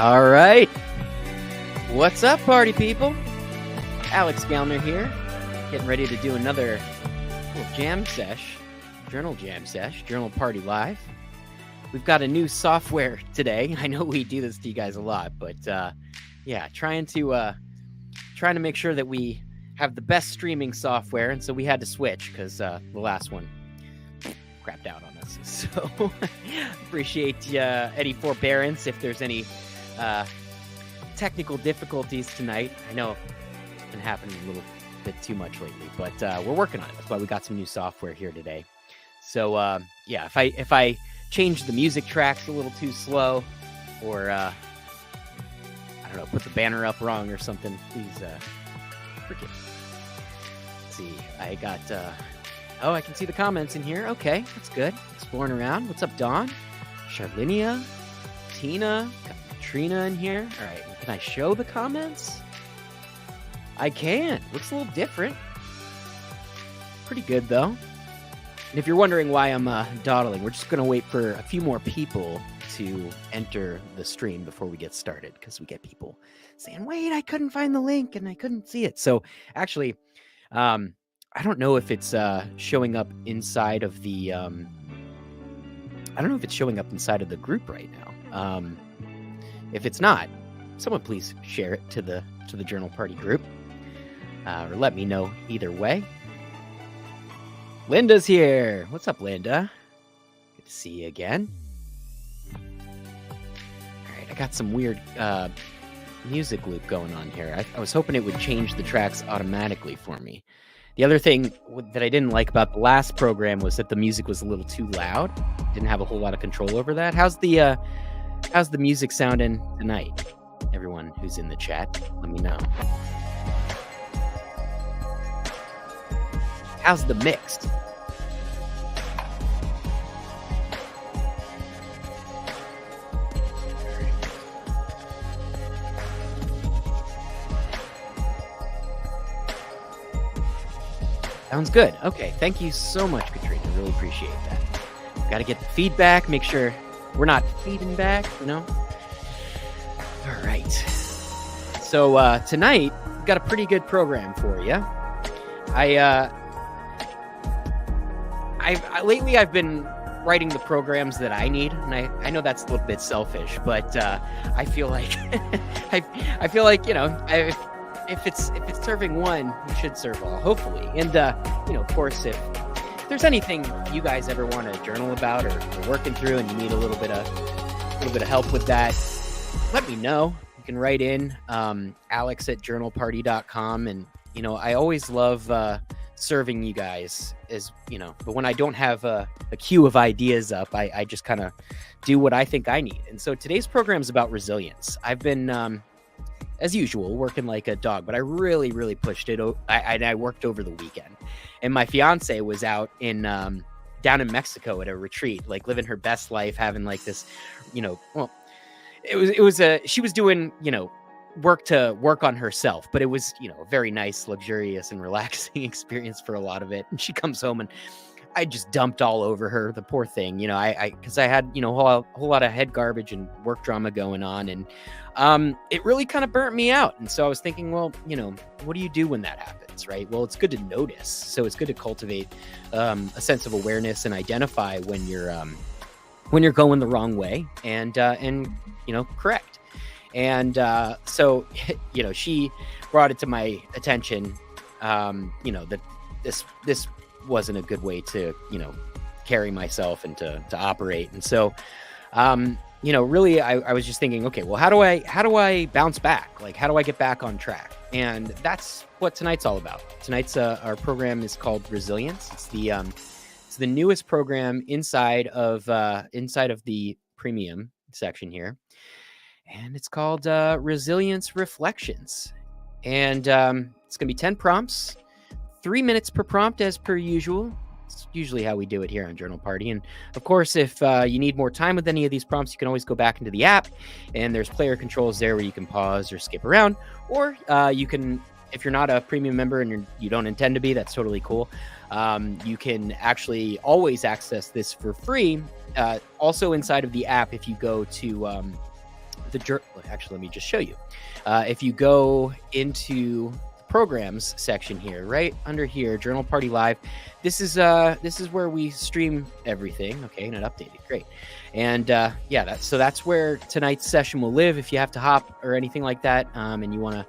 All right. What's up, party people? Alex Gallner here, getting ready to do another little jam sesh, journal party live. We've got a new software today. I know we do this to you guys a lot, but yeah, trying to make sure that we have the best streaming software, and so we had to switch because the last one crapped out on us. So appreciate any forbearance if there's any technical difficulties tonight. I know it's been happening a little bit too much lately, but we're working on it. That's why we got some new software here today. So yeah, if I change the music tracks a little too slow, or I don't know, put the banner up wrong or something, please forgive me. Let's see, I got oh, I can see the comments in here. Okay, that's good. Exploring around. What's up, Dawn? Charlinia, Tina, got Katrina in here. All right, can I show the comments? I can. Looks a little different. Pretty good, though. And if you're wondering why I'm dawdling, we're just going to wait for a few more people to enter the stream before we get started, because we get people saying, wait, I couldn't find the link and I couldn't see it. So actually, I don't know if it's showing up inside of the I don't know if it's showing up inside of the group right now. If it's not, someone please share it to the Journal Party group, or let me know either way. Linda's here. What's up, Linda? Good to see you again. All right, I got some weird music loop going on here. I was hoping it would change the tracks automatically for me. The other thing that I didn't like about the last program was that the music was a little too loud. Didn't have a whole lot of control over that. How's the music sounding tonight? Everyone who's in the chat, let me know. How's the mixed? Sounds good. Okay, thank you so much, Katrina. Really appreciate that. Got to get the feedback, make sure we're not feeding back, you know? All right. So tonight, we've got a pretty good program for you. Lately I've been writing the programs that I need, and I know that's a little bit selfish, but I feel like I feel like, you know, if it's serving one, you should serve all, hopefully. And you know, of course, if there's anything you guys ever want to journal about or working through, and you need a little bit of help with that, let me know. You can write in alex@journalparty.com, and you know, I always love serving you guys, as you know, but when I don't have a queue of ideas up, I just kind of do what I think I need. And so today's program is about resilience. I've been as usual, working like a dog, but I really, really pushed it. I worked over the weekend, and my fiance was out in down in Mexico at a retreat, like living her best life, having like this, you know, well, she was doing, you know, work on herself, but it was, you know, a very nice, luxurious and relaxing experience for a lot of it. And she comes home and I just dumped all over her, the poor thing, you know, because I had, you know, a whole lot of head garbage and work drama going on, and it really kind of burnt me out. And so I was thinking, well, you know, what do you do when that happens, right? Well, it's good to notice. So it's good to cultivate a sense of awareness and identify when you're going the wrong way, and you know, correct. And so, you know, she brought it to my attention, you know, that this wasn't a good way to, you know, carry myself and to operate. And so, you know, really, I was just thinking, okay, well, how do I bounce back? Like, how do I get back on track? And that's what tonight's all about. Tonight's our program is called Resilience. It's the newest program inside of the premium section here, and it's called Resilience Reflections. And it's gonna be 10 prompts, 3 minutes per prompt, as per usual. It's usually how we do it here on Journal Party. And of course, if you need more time with any of these prompts, you can always go back into the app, and there's player controls there where you can pause or skip around, or you can, if you're not a premium member and you don't intend to be, that's totally cool. You can actually always access this for free. Also inside of the app, if you go to actually, let me just show you. If you go into the programs section here, right under here, Journal Party Live, this is where we stream everything. Okay, and it updated, great. And yeah, that's where tonight's session will live. If you have to hop or anything like that, and you want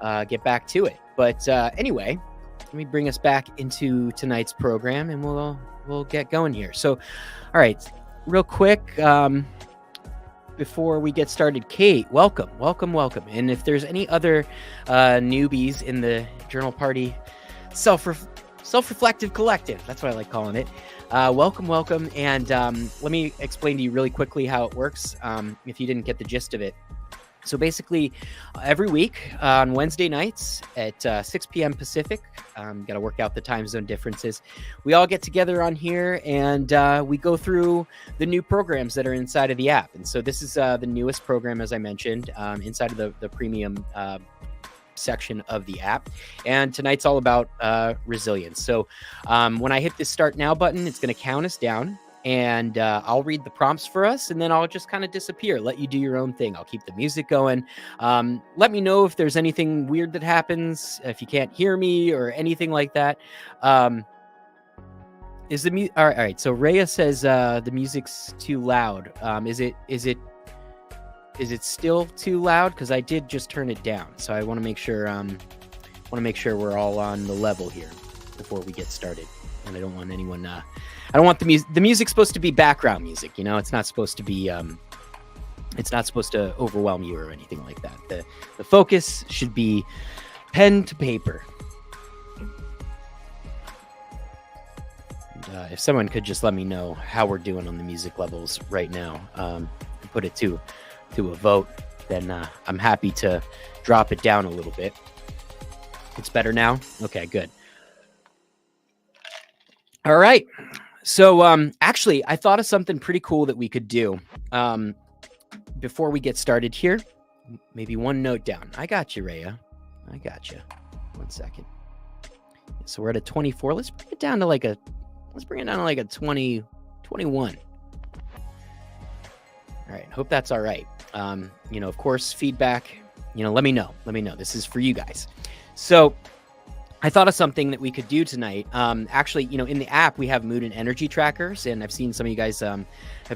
to get back to it. But anyway, let me bring us back into tonight's program, and we'll get going here. So, all right, real quick. Before we get started, Kate, welcome. And if there's any other newbies in the Journal Party self-reflective collective, that's what I like calling it, welcome. And let me explain to you really quickly how it works, if you didn't get the gist of it. So basically, every week on Wednesday nights at 6 p.m. Pacific, got to work out the time zone differences. We all get together on here and we go through the new programs that are inside of the app. And so this is the newest program, as I mentioned, inside of the premium section of the app. And tonight's all about resilience. So when I hit this Start Now button, it's going to count us down. And I'll read the prompts for us, and then I'll just kind of disappear, let you do your own thing. I'll keep the music going. Let me know if there's anything weird that happens, if you can't hear me or anything like that. Is the all right? So Rhea says the music's too loud. Is it still too loud? Because I did just turn it down. So I want to make sure we're all on the level here before we get started. And I don't want anyone. I don't want the music. The music's supposed to be background music. You know, it's not supposed to be. It's not supposed to overwhelm you or anything like that. The focus should be pen to paper. And, if someone could just let me know how we're doing on the music levels right now, put it to a vote, then I'm happy to drop it down a little bit. It's better now. Okay, good. All right. So actually, I thought of something pretty cool that we could do before we get started here. Maybe one note down. I got you, Rhea. I got you. 1 second. So we're at a 24. Let's bring it down to like a 20, 21. All right. Hope that's all right. Of course, feedback, let me know. This is for you guys. So I thought of something that we could do tonight. Actually, in the app, we have mood and energy trackers, and I've seen some of you guys have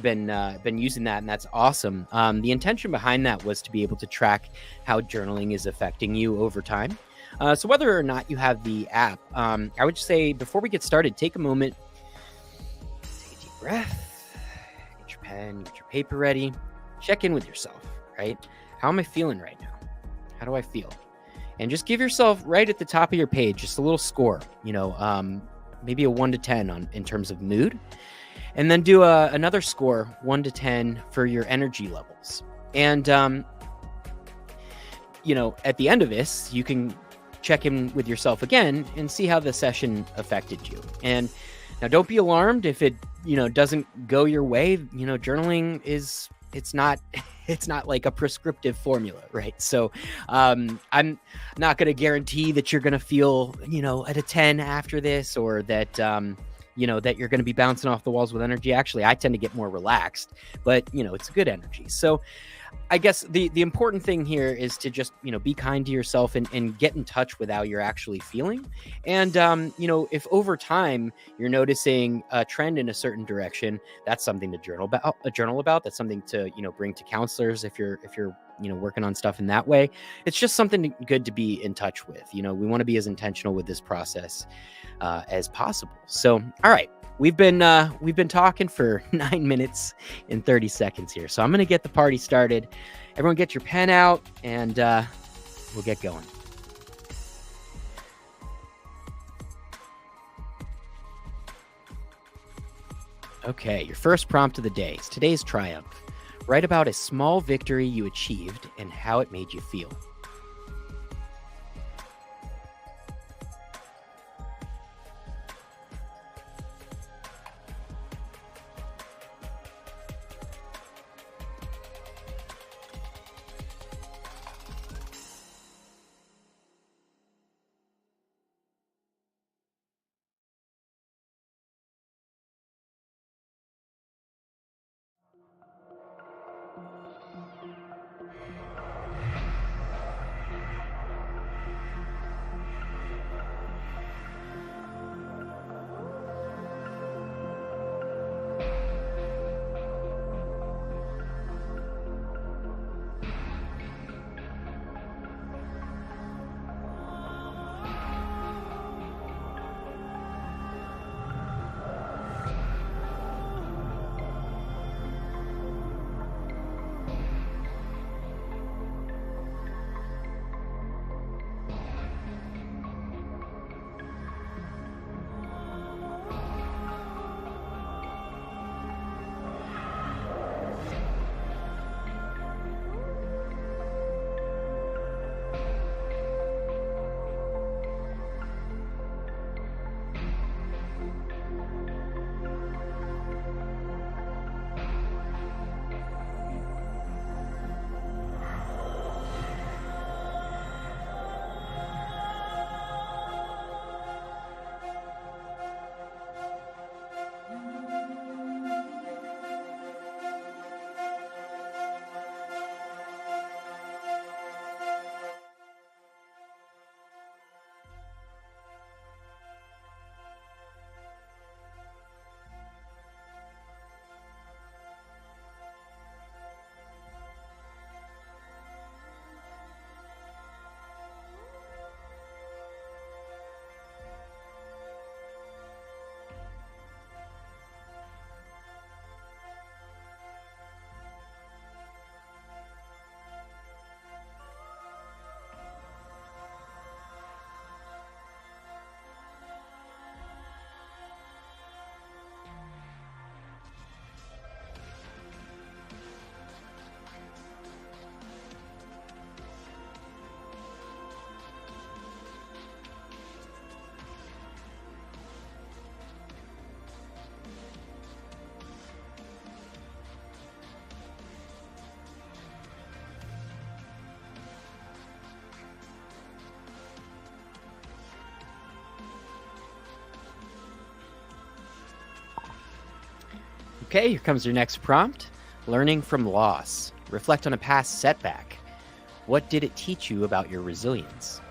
been using that, and that's awesome. The intention behind that was to be able to track how journaling is affecting you over time. So whether or not you have the app, I would just say before we get started, take a moment, take a deep breath, get your pen, get your paper ready, check in with yourself, right? How am I feeling right now? How do I feel? And just give yourself right at the top of your page just a little score, maybe a 1 to 10 in terms of mood, and then do another score 1 to 10 for your energy levels. And at the end of this, you can check in with yourself again and see how the session affected you. And now, don't be alarmed if it doesn't go your way. Journaling it's not like a prescriptive formula, right? So I'm not going to guarantee that you're going to feel, at a 10 after this, or that, that you're going to be bouncing off the walls with energy. Actually, I tend to get more relaxed, but, it's good energy. So I guess the important thing here is to just, be kind to yourself and get in touch with how you're actually feeling. And, if over time you're noticing a trend in a certain direction, that's something to journal about. That's something to, bring to counselors if you're working on stuff in that way. It's just something good to be in touch with. We want to be as intentional with this process as possible. So, all right. We've been talking for 9 minutes and 30 seconds here. So I'm going to get the party started. Everyone get your pen out, and we'll get going. Okay, your first prompt of the day is today's triumph. Write about a small victory you achieved and how it made you feel. Okay, here comes your next prompt. Learning from loss. Reflect on a past setback. What did it teach you about your resilience?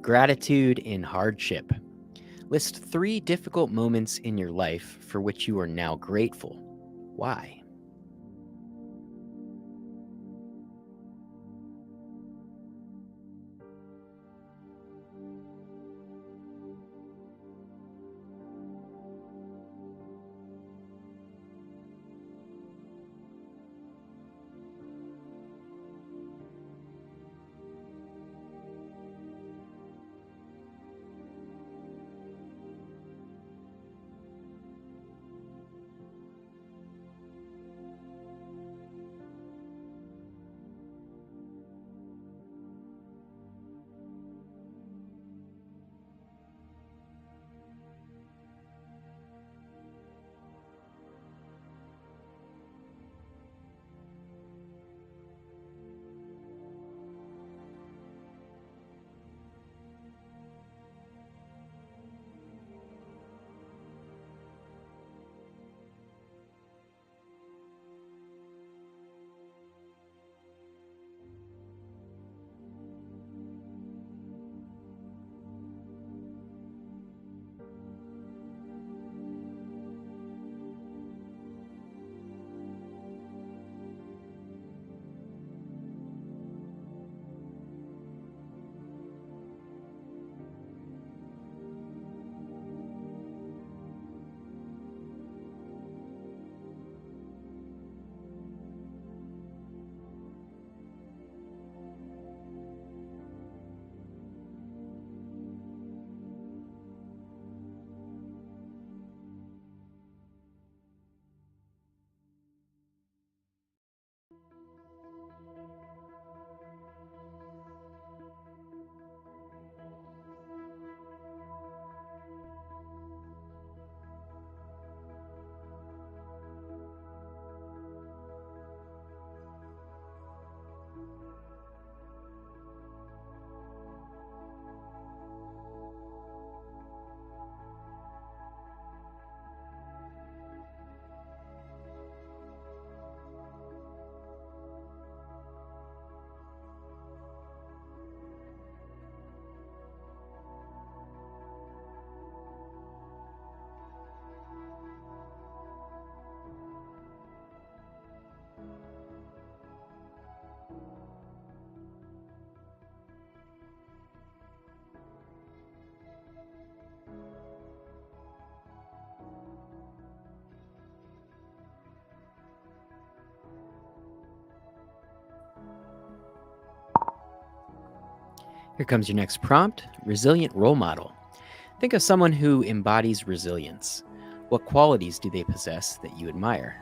Gratitude in hardship. List 3 difficult moments in your life for which you are now grateful. Why? Here comes your next prompt: resilient role model. Think of someone who embodies resilience. What qualities do they possess that you admire?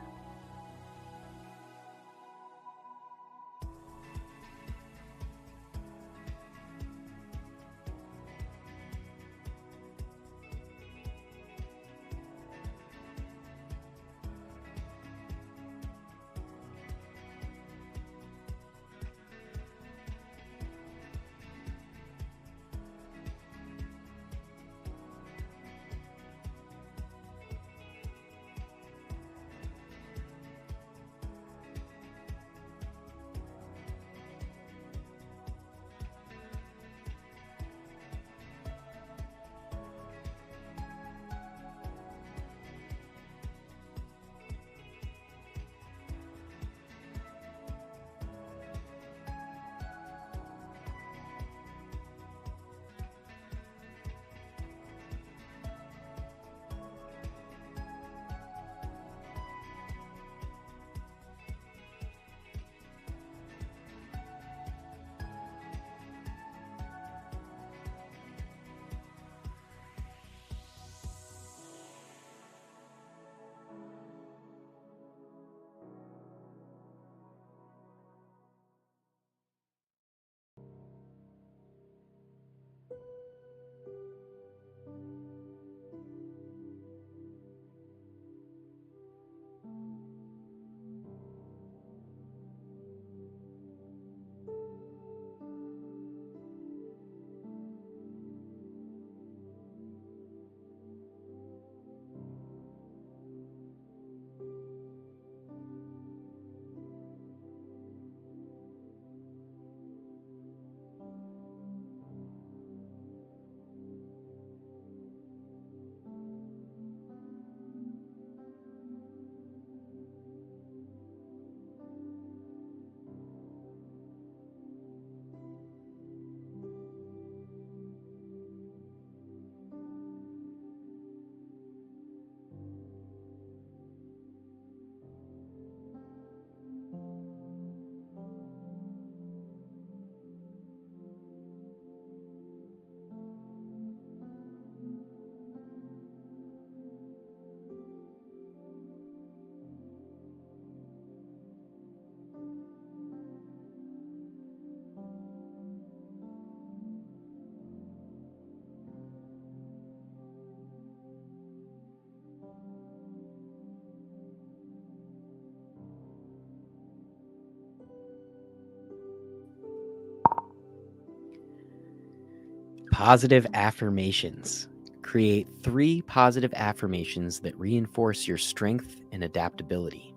Positive affirmations. Create 3 positive affirmations that reinforce your strength and adaptability.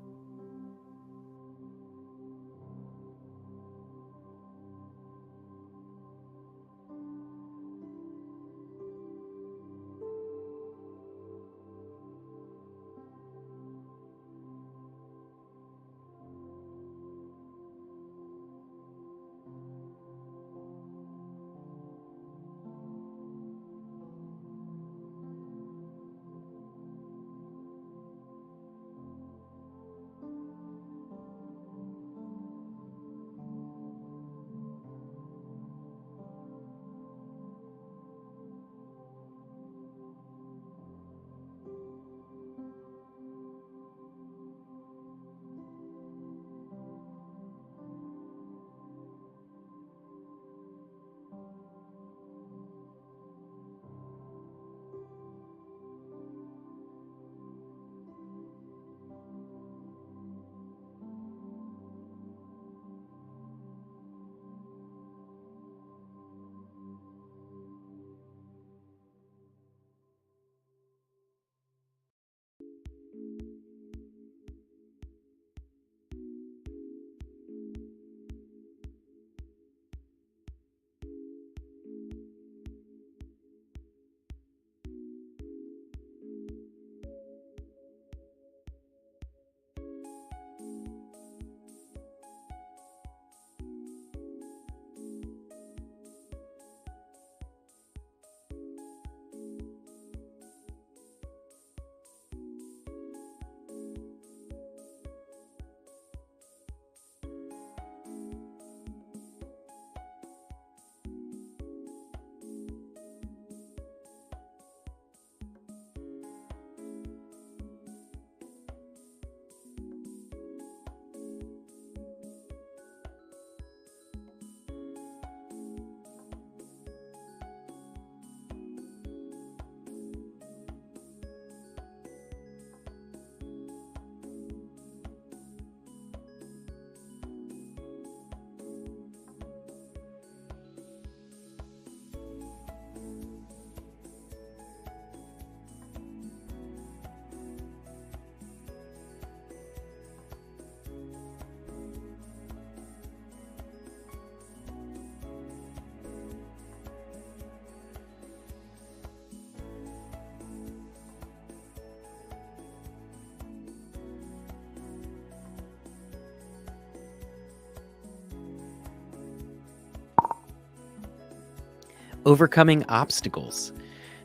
Overcoming obstacles.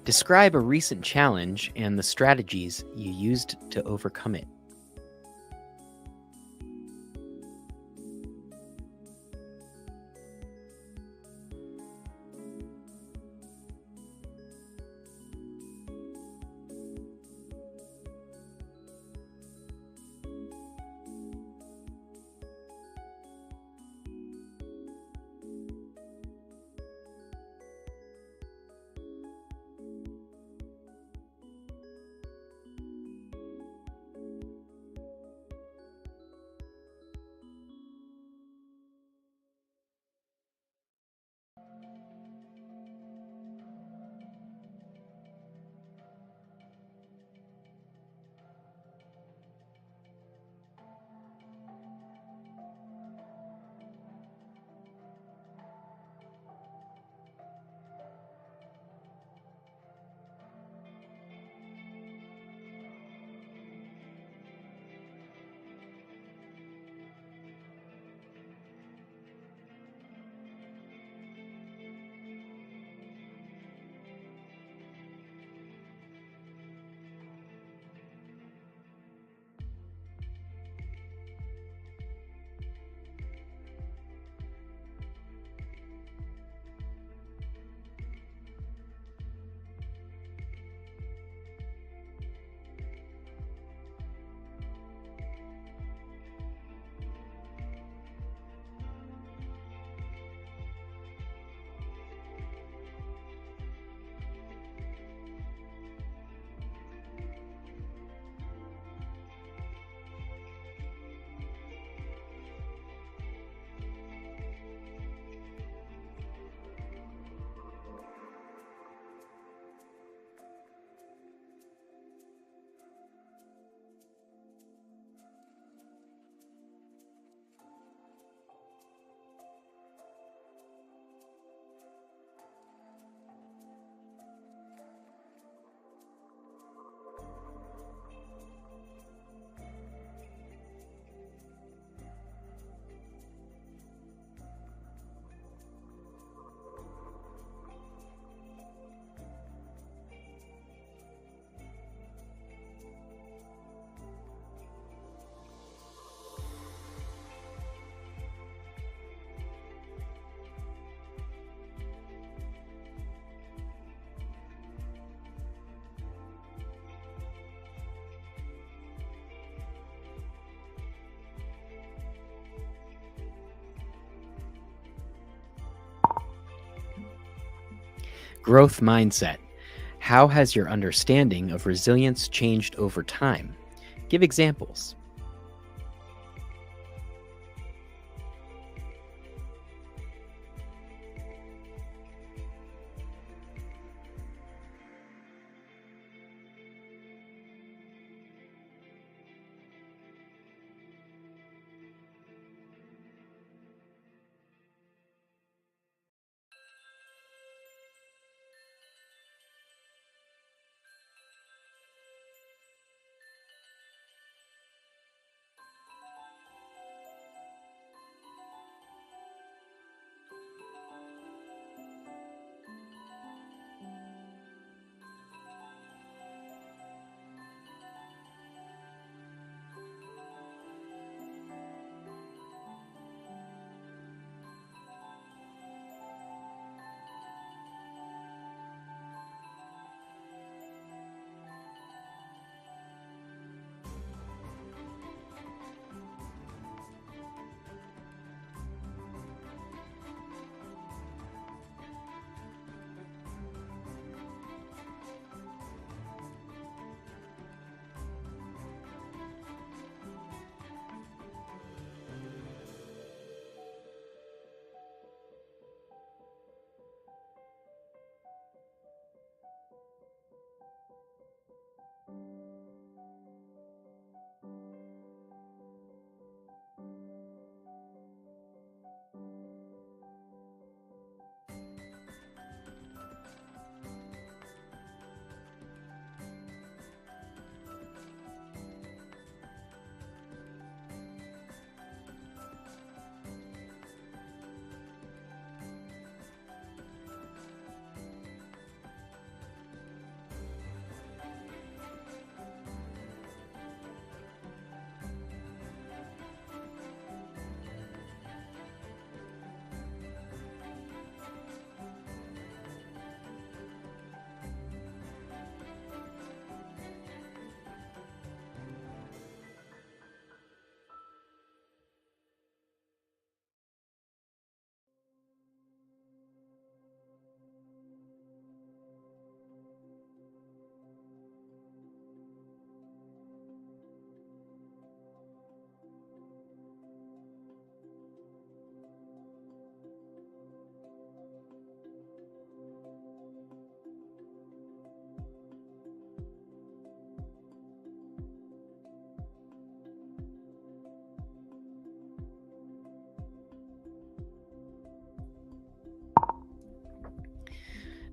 Describe a recent challenge and the strategies you used to overcome it. Growth mindset. How has your understanding of resilience changed over time? Give examples.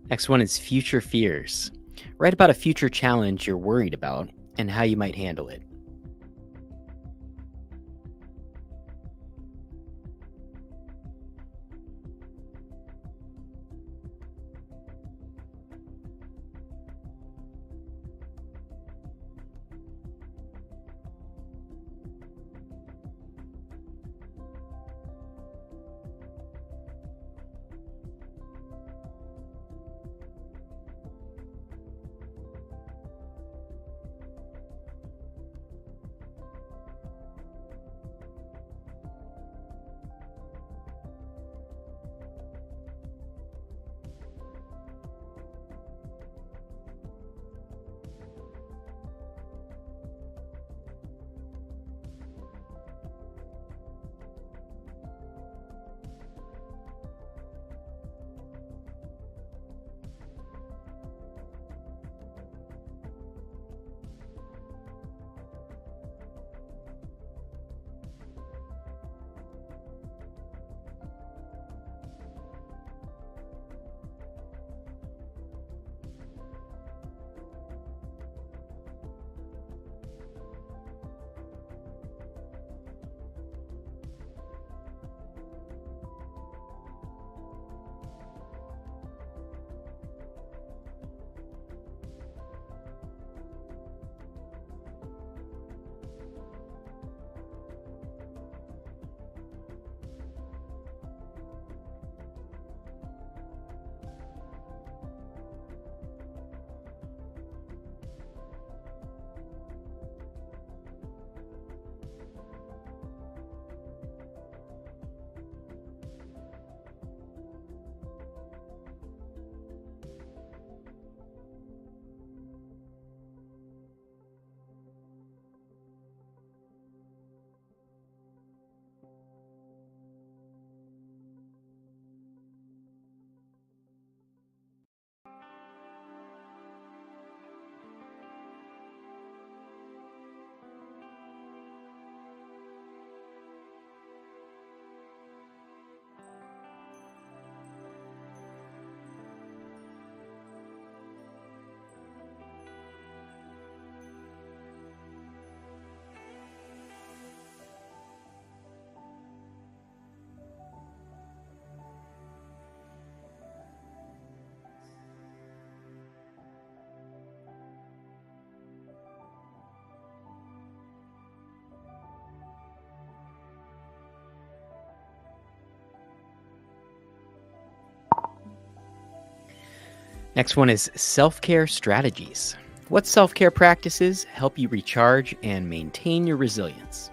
Next one is future fears. Write about a future challenge you're worried about and how you might handle it. Next one is self-care strategies. What self-care practices help you recharge and maintain your resilience?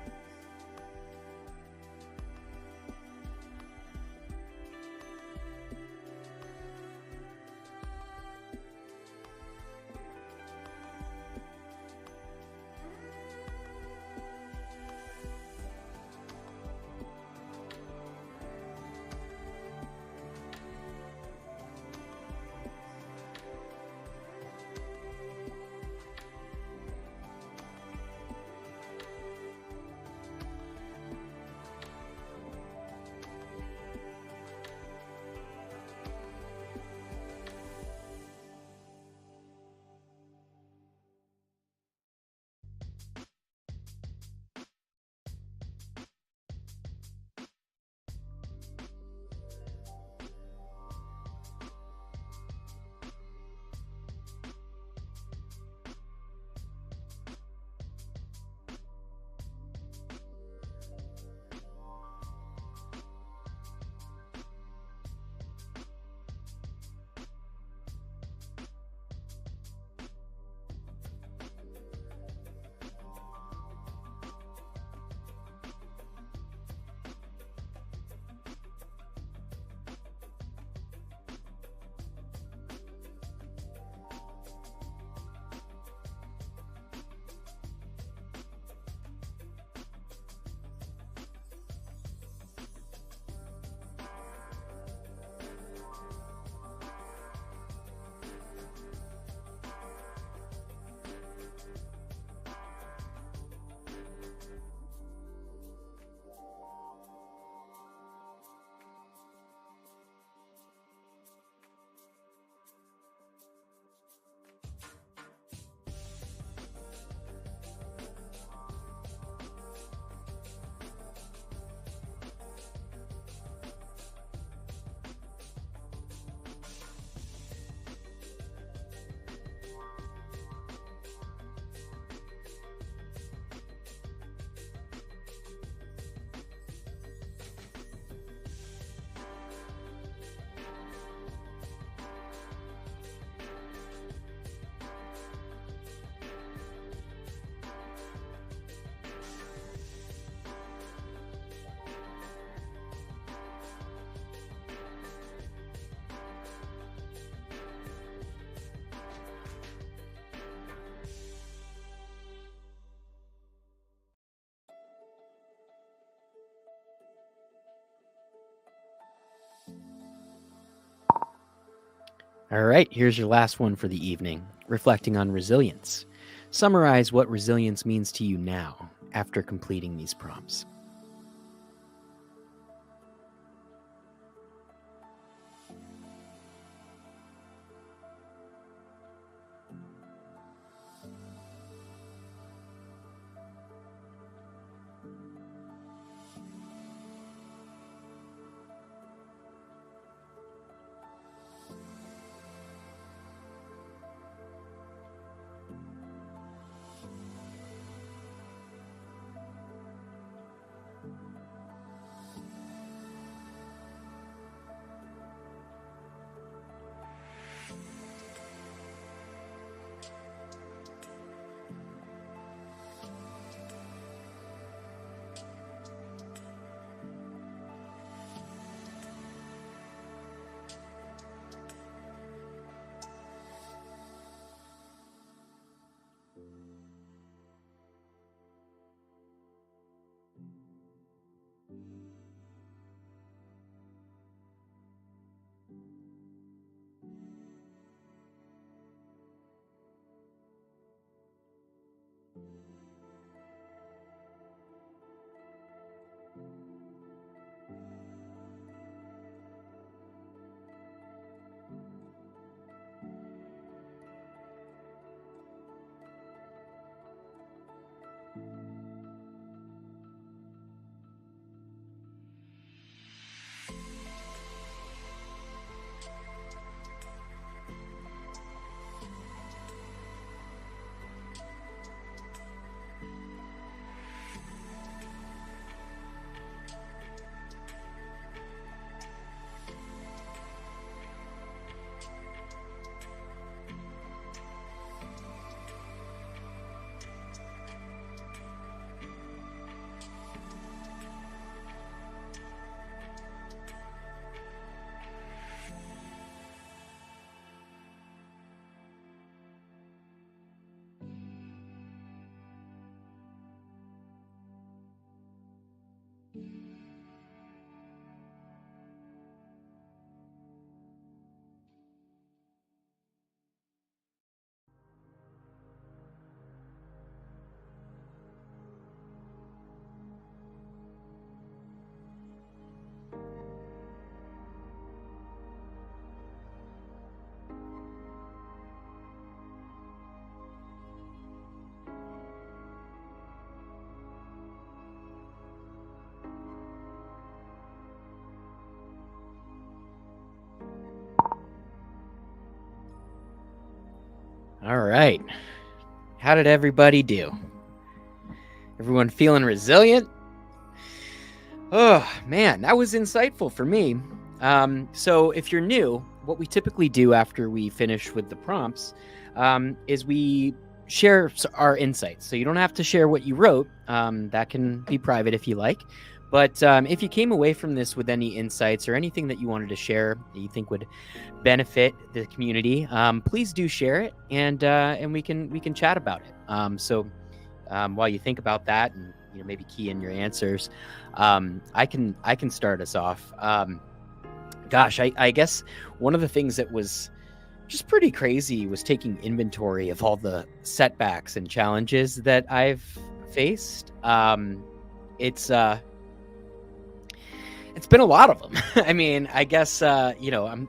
All right, here's your last one for the evening, reflecting on resilience. Summarize what resilience means to you now after completing these prompts. All right. How did everybody do? Everyone feeling resilient? Oh, man, that was insightful for me. So if you're new, what we typically do after we finish with the prompts is we share our insights. So you don't have to share what you wrote. That can be private if you like. But if you came away from this with any insights or anything that you wanted to share that you think would benefit the community, please do share it, and we can chat about it. So while you think about that, and maybe key in your answers, I can start us off. Gosh, I guess one of the things that was just pretty crazy was taking inventory of all the setbacks and challenges that I've faced. It's been a lot of them. I mean, I guess I'm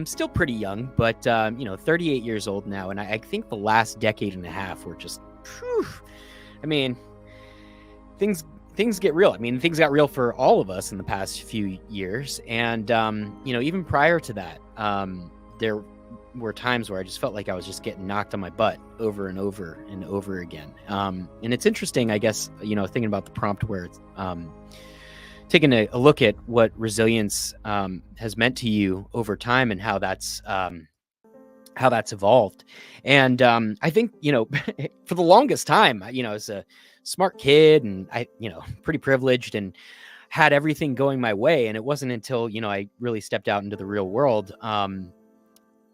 still pretty young, but 38 years old now, and I think the last decade and a half were just, whew, I mean, things get real. I mean, things got real for all of us in the past few years, and even prior to that, there were times where I just felt like I was just getting knocked on my butt over and over and over again. And it's interesting, I guess, thinking about the prompt where it's taking a look at what resilience has meant to you over time and how that's evolved. And I think, for the longest time, as a smart kid and pretty privileged and had everything going my way. And it wasn't until, I really stepped out into the real world.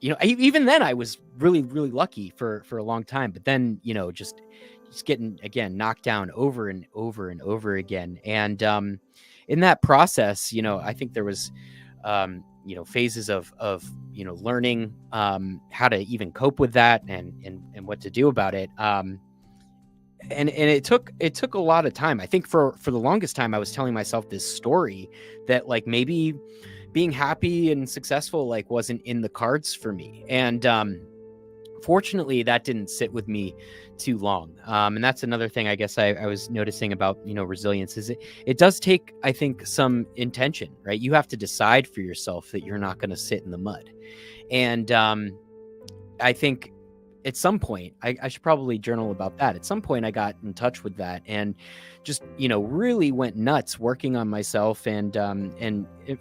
Even then I was really, really lucky for a long time, but then, just getting, again, knocked down over and over and over again. And in that process, I think there was phases of learning how to even cope with that and what to do about it. And it took a lot of time. I think for the longest time I was telling myself this story that like maybe being happy and successful like wasn't in the cards for me. And fortunately that didn't sit with me too long. And that's another thing I guess I was noticing about resilience is it does take, I think, some intention, right? You have to decide for yourself that you're not going to sit in the mud. And I think at some point, I should probably journal about that. At some point, I got in touch with that and just, really went nuts working on myself and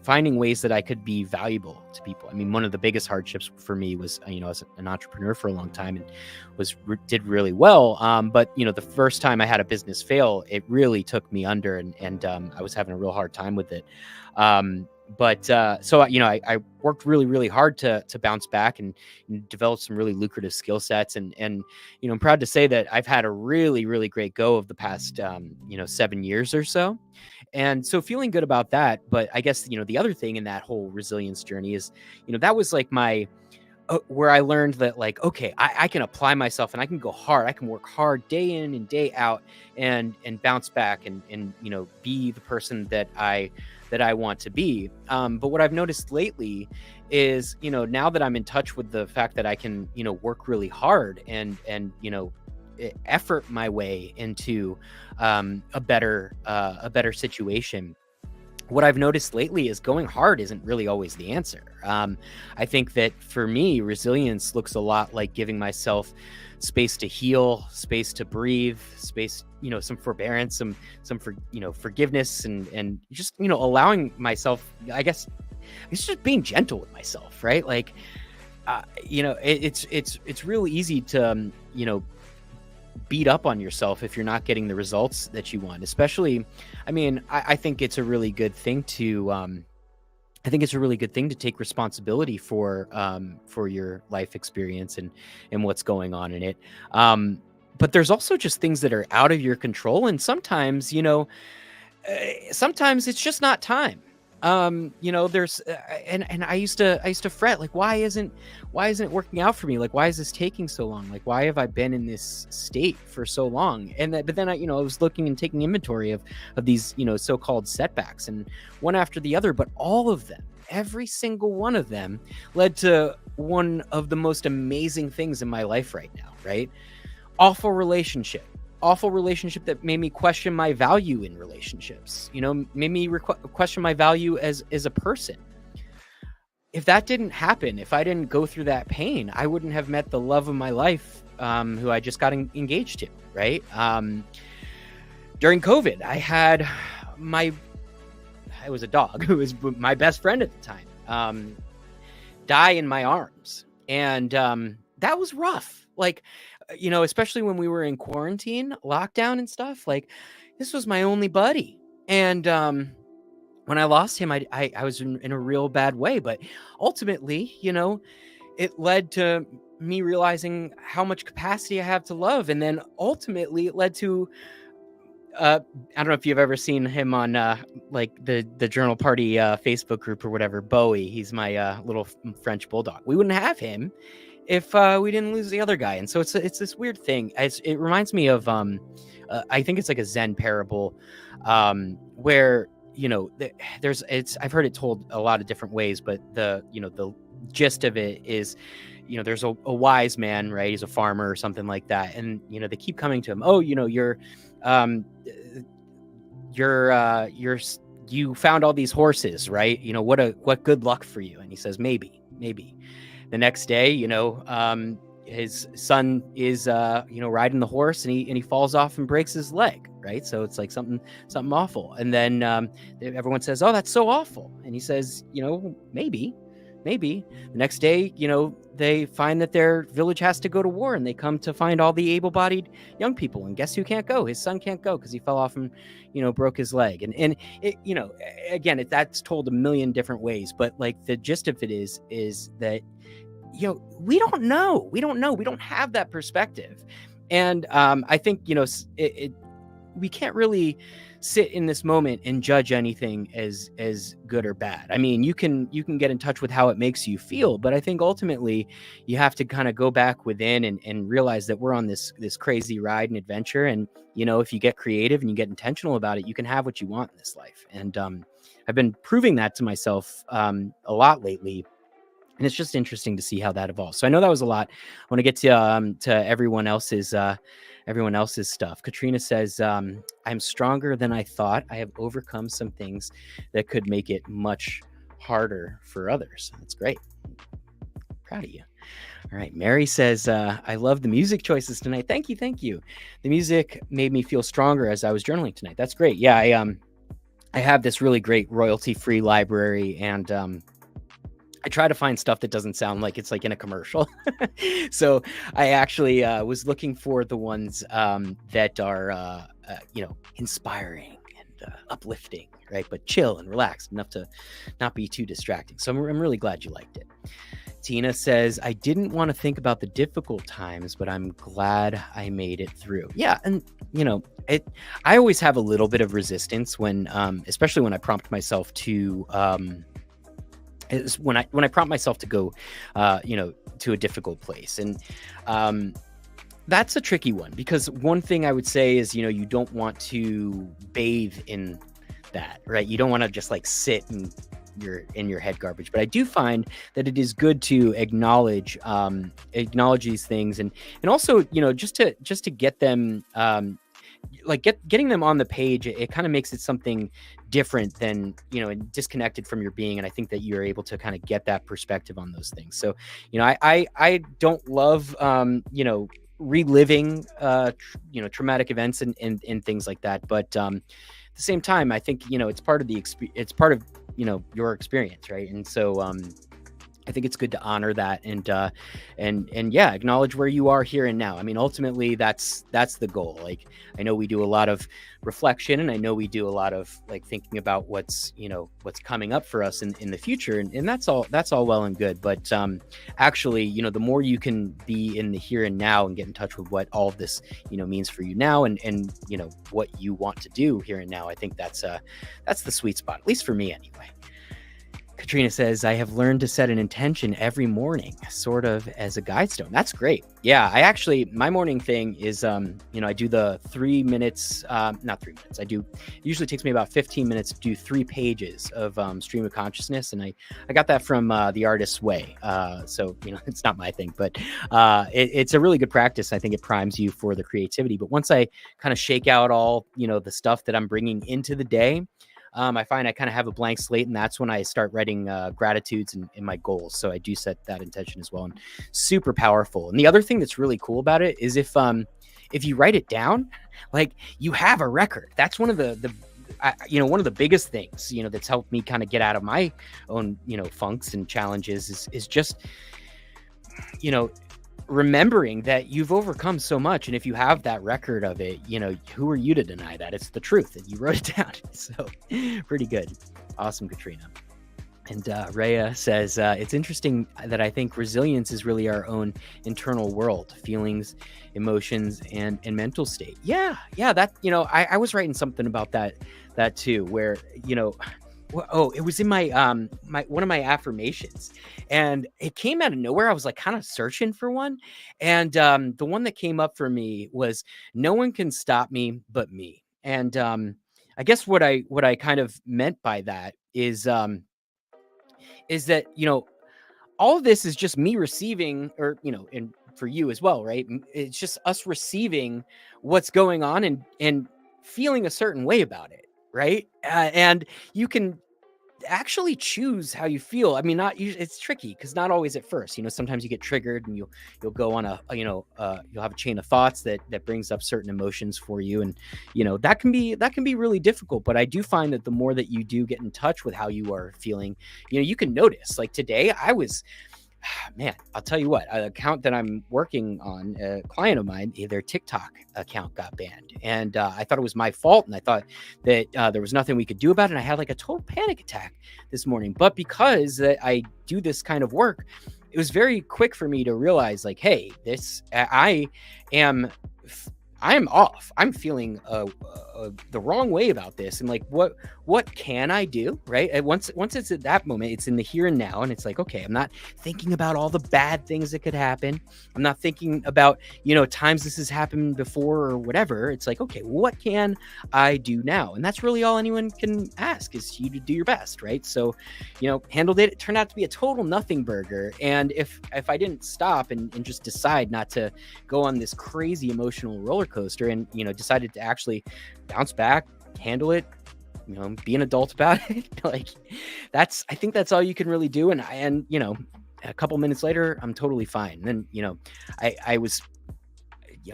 finding ways that I could be valuable to people. I mean, one of the biggest hardships for me was, as an entrepreneur for a long time and did really well. But, the first time I had a business fail, it really took me under and I was having a real hard time with it. But so I worked really, really hard to bounce back and develop some really lucrative skill sets. And I'm proud to say that I've had a really, really great go of the past 7 years or so. And so feeling good about that. But I guess the other thing in that whole resilience journey is that was like my where I learned that like, okay, I can apply myself and I can go hard. I can work hard day in and day out and bounce back and be the person that I want to be. But what I've noticed lately is, now that I'm in touch with the fact that I can, work really hard and effort my way into a better situation. What I've noticed lately is going hard isn't really always the answer. I think that for me, resilience looks a lot like giving myself space to heal, space to breathe, space, some forbearance, some forgiveness, and just, allowing myself, I guess it's just being gentle with myself, right? Like, it's real easy to, beat up on yourself if you're not getting the results that you want. Especially, I mean, I think it's a really good thing to, take responsibility for your life experience and what's going on in it. But there's also just things that are out of your control. And sometimes, sometimes it's just not time. There's, and I used to fret, like, why isn't it working out for me? Like, why is this taking so long? Like, why have I been in this state for so long? But then I was looking and taking inventory of these, so-called setbacks, and one after the other, but all of them, every single one of them led to one of the most amazing things in my life right now, right? Awful relationship that made me question my value in relationships, made me question my value as a person. If that didn't happen, if I didn't go through that pain, I wouldn't have met the love of my life, who I just got engaged to, right? During COVID, I had it was a dog who was my best friend at the time, die in my arms. And that was rough. Like, especially when we were in quarantine, lockdown and stuff, like this was my only buddy. And when I lost him, I was in a real bad way. But ultimately, it led to me realizing how much capacity I have to love. And then ultimately it led to, I don't know if you've ever seen him on like the Journal Party Facebook group or whatever, Bowie. He's my little French bulldog. We wouldn't have him if we didn't lose the other guy. And so it's this weird thing. It reminds me of I think it's like a Zen parable, where I've heard it told a lot of different ways, but the gist of it is, there's a wise man, right? He's a farmer or something like that, and they keep coming to him. Oh, you found all these horses, right? What good luck for you. And he says, maybe. The next day, his son is, riding the horse and he falls off and breaks his leg. Right. So it's like something awful. And then everyone says, oh, that's so awful. And he says, maybe. The next day, they find that their village has to go to war, and they come to find all the able-bodied young people. And guess who can't go? His son can't go because he fell off and, broke his leg. And it, again, that's told a million different ways. But like the gist of it is that, we don't know. We don't have that perspective. And I think, we can't really sit in this moment and judge anything as good or bad. I mean, you can get in touch with how it makes you feel, but I think ultimately you have to kind of go back within and realize that we're on this crazy ride and adventure. And if you get creative and you get intentional about it, you can have what you want in this life. And I've been proving that to myself a lot lately. And it's just interesting to see how that evolves. So I know that was a lot. I want to get to everyone else's stuff. Katrina says, I'm stronger than I thought. I have overcome some things that could make it much harder for others. That's great. Proud of you. All right. Mary says, I love the music choices tonight. Thank you. The music made me feel stronger as I was journaling tonight. That's great. Yeah, I have this really great royalty-free library, and I try to find stuff that doesn't sound like it's like in a commercial. So I actually was looking for the ones that are, inspiring and uplifting, right? But chill and relaxed enough to not be too distracting. So I'm really glad you liked it. Tina says, I didn't want to think about the difficult times, but I'm glad I made it through. Yeah. And, I always have a little bit of resistance when, especially when I prompt myself to, is when I prompt myself to go, to a difficult place. And that's a tricky one, because one thing I would say is, you don't want to bathe in that, right? You don't want to just like sit in your head garbage. But I do find that it is good to acknowledge these things, and also, just to get them, getting them on the page, it kind of makes it something different than, and disconnected from your being. And I think that you're able to kind of get that perspective on those things. So, I don't love, reliving, traumatic events and things like that. But at the same time, I think, it's part of it's part of, your experience. Right. And so, I think it's good to honor that and acknowledge where you are here and now. I mean, ultimately that's the goal. Like, I know we do a lot of reflection, and I know we do a lot of like thinking about what's coming up for us in the future. And that's all well and good. But actually, the more you can be in the here and now and get in touch with what all of this, means for you now and what you want to do here and now, I think that's the sweet spot, at least for me anyway. Katrina says, I have learned to set an intention every morning, sort of as a guide stone. That's great. Yeah, my morning thing is, I do the 3 minutes, not 3 minutes. It usually takes me about 15 minutes to do 3 pages of stream of consciousness. And I got that from The Artist's Way. So, it's not my thing, but it's a really good practice. I think it primes you for the creativity. But once I kind of shake out all, the stuff that I'm bringing into the day, I find I kind of have a blank slate, and that's when I start writing gratitudes and my goals. So I do set that intention as well, and super powerful. And the other thing that's really cool about it is if you write it down, like, you have a record. That's one of one of the biggest things, that's helped me kind of get out of my own, funks and challenges is just, remembering that you've overcome so much. And if you have that record of it, who are you to deny that? It's the truth, and you wrote it down. So pretty good. Awesome, Katrina. And Rhea says, it's interesting that I think resilience is really our own internal world, feelings, emotions, and mental state. Yeah. That, I was writing something about that too, where, it was in my one of my affirmations, and it came out of nowhere. I was like kind of searching for one, and the one that came up for me was, no one can stop me but me. And I guess what I kind of meant by that is that, all of this is just me receiving, or, and for you as well, right? It's just us receiving what's going on and feeling a certain way about it. Right. And you can actually choose how you feel. I mean, it's tricky, because not always at first, sometimes you get triggered, and you'll go on you'll have a chain of thoughts that brings up certain emotions for you. And, that can be really difficult. But I do find that the more that you do get in touch with how you are feeling, you can notice, like today I was, man, I'll tell you what, an account that I'm working on, a client of mine, their TikTok account got banned. And I thought it was my fault. And I thought that there was nothing we could do about it. And I had like a total panic attack this morning. But because I do this kind of work, it was very quick for me to realize, like, hey, I'm off. I'm feeling the wrong way about this, and like, what can I do, right? And once it's at that moment, it's in the here and now, and it's like, okay, I'm not thinking about all the bad things that could happen. I'm not thinking about, times this has happened before or whatever. It's like, okay, what can I do now? And that's really all anyone can ask, is you to do your best, right? So, handled it. It turned out to be a total nothing burger, and if I didn't stop and just decide not to go on this crazy emotional roller coaster, and decided to actually bounce back, handle it, be an adult about it, like, I think that's all you can really do. And a couple minutes later, I'm totally fine. And then I was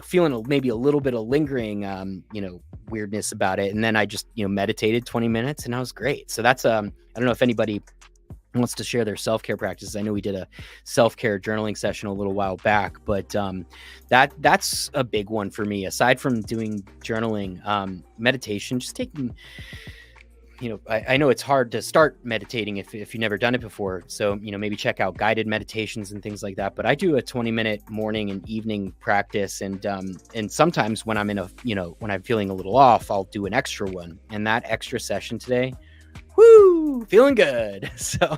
feeling maybe a little bit of lingering weirdness about it, and then I just meditated 20 minutes, and I was great. So that's I don't know if anybody wants to share their self-care practices. I know we did a self-care journaling session a little while back, but that's a big one for me. Aside from doing journaling, meditation, just taking, I know it's hard to start meditating if you've never done it before. So, maybe check out guided meditations and things like that. But I do a 20-minute morning and evening practice. And sometimes when I'm when I'm feeling a little off, I'll do an extra one. And that extra session today, woo, feeling good. So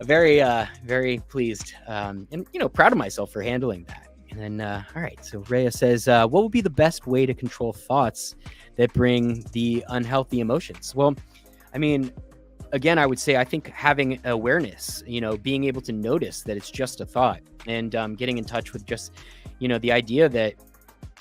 very, very pleased, and, proud of myself for handling that. And then, all right. So Rhea says, what would be the best way to control thoughts that bring the unhealthy emotions? Well, I mean, again, I would say, I think having awareness, being able to notice that it's just a thought, and getting in touch with just, the idea that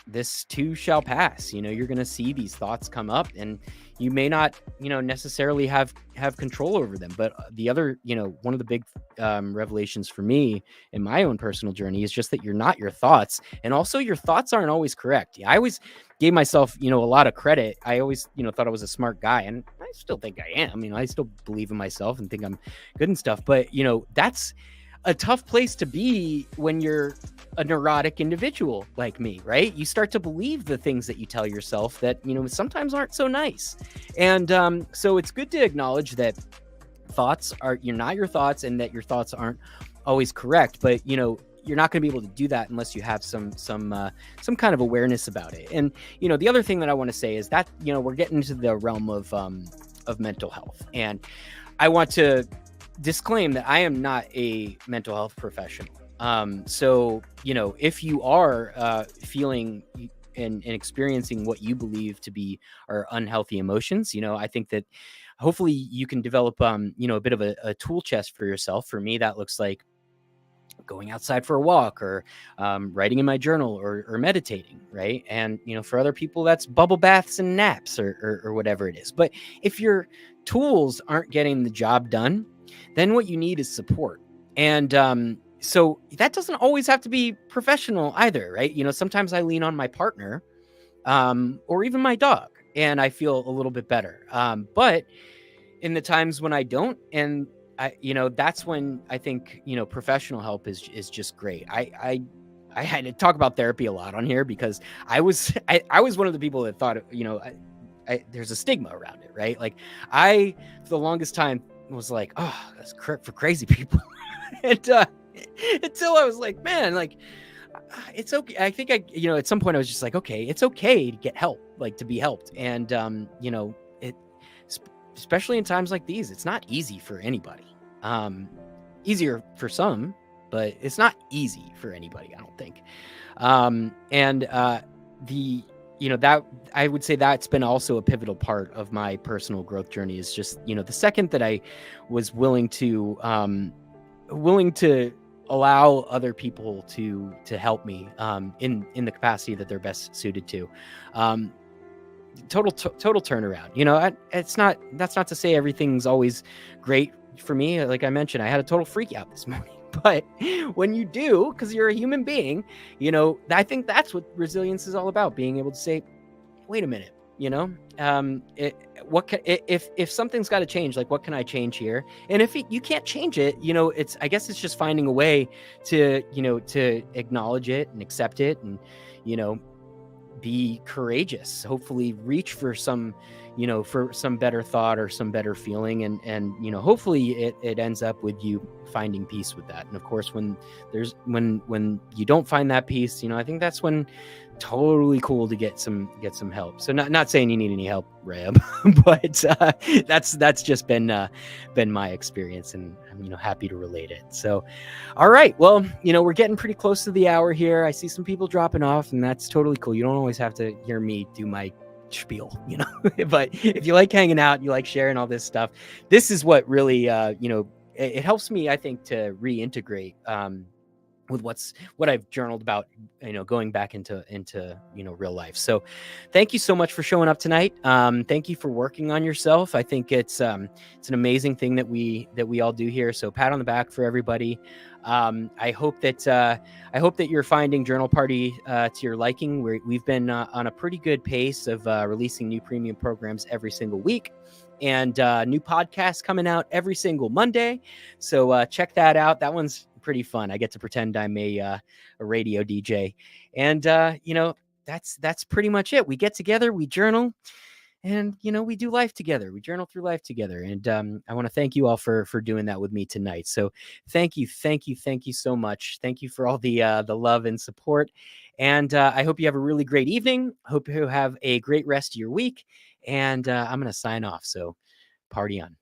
this too shall pass. You're going to see these thoughts come up, and you may not, necessarily have control over them. But the other, one of the big revelations for me in my own personal journey is just that you're not your thoughts. And also, your thoughts aren't always correct. I always gave myself, a lot of credit. I always, thought I was a smart guy, and I still think I am. I still believe in myself and think I'm good and stuff. But, that's a tough place to be when you're a neurotic individual like me, right? You start to believe the things that you tell yourself that, sometimes aren't so nice. And so it's good to acknowledge that you're not your thoughts, and that your thoughts aren't always correct. But, you're not going to be able to do that unless you have some kind of awareness about it. And, the other thing that I want to say is that, we're getting into the realm of mental health. And I want to disclaim that I am not a mental health professional. So, if you are feeling and experiencing what you believe to be are unhealthy emotions, I think that hopefully you can develop, a bit of a tool chest for yourself. For me, that looks like going outside for a walk, or writing in my journal, or meditating, right? And, for other people, that's bubble baths and naps, or whatever it is. But if your tools aren't getting the job done, then what you need is support. And so that doesn't always have to be professional either, right? Sometimes I lean on my partner, or even my dog, and I feel a little bit better. But in the times when I don't, and that's when I think, professional help is just great. I had to talk about therapy a lot on here, because I was one of the people that thought, there's a stigma around it, right? Like, I, for the longest time, was like, oh, that's for crazy people. And until I was like, man, like, it's okay. I think at some point I was just like, okay, it's okay to get help, like, to be helped. And it, especially in times like these, it's not easy for anybody. Easier for some, but it's not easy for anybody, I don't think. That I would say that's been also a pivotal part of my personal growth journey, is just, the second that I was willing to allow other people to help me, in the capacity that they're best suited to, total turnaround. That's not to say everything's always great for me. Like I mentioned, I had a total freak out this morning. But when you do, because you're a human being, I think that's what resilience is all about. Being able to say, wait a minute, if something's got to change, like, what can I change here? And if you can't change it, I guess it's just finding a way to acknowledge it and accept it, and, be courageous, hopefully reach for some better thought or some better feeling. And hopefully it ends up with you finding peace with that. And of course, when you don't find that peace, I think that's when totally cool to get some help. So not saying you need any help, Reb, but that's just been my experience, and I'm happy to relate it. So, all right, well, we're getting pretty close to the hour here. I see some people dropping off, and that's totally cool. You don't always have to hear me do my spiel, but if you like hanging out, you like sharing all this stuff, this is what really it helps me, I think, to reintegrate with what I've journaled about, going back into real life. So thank you so much for showing up tonight. Thank you for working on yourself. I think it's an amazing thing that we all do here. So pat on the back for everybody. I hope that you're finding Journal Party to your liking. We've been on a pretty good pace of releasing new premium programs every single week, and new podcasts coming out every single Monday. So check that out. That one's pretty fun. I get to pretend I'm a radio DJ, and that's pretty much it. We get together, we journal, and we do life together. We journal through life together, and I want to thank you all for doing that with me tonight. So thank you so much. Thank you for all the love and support, and I hope you have a really great evening. Hope you have a great rest of your week, and I'm gonna sign off. So party on.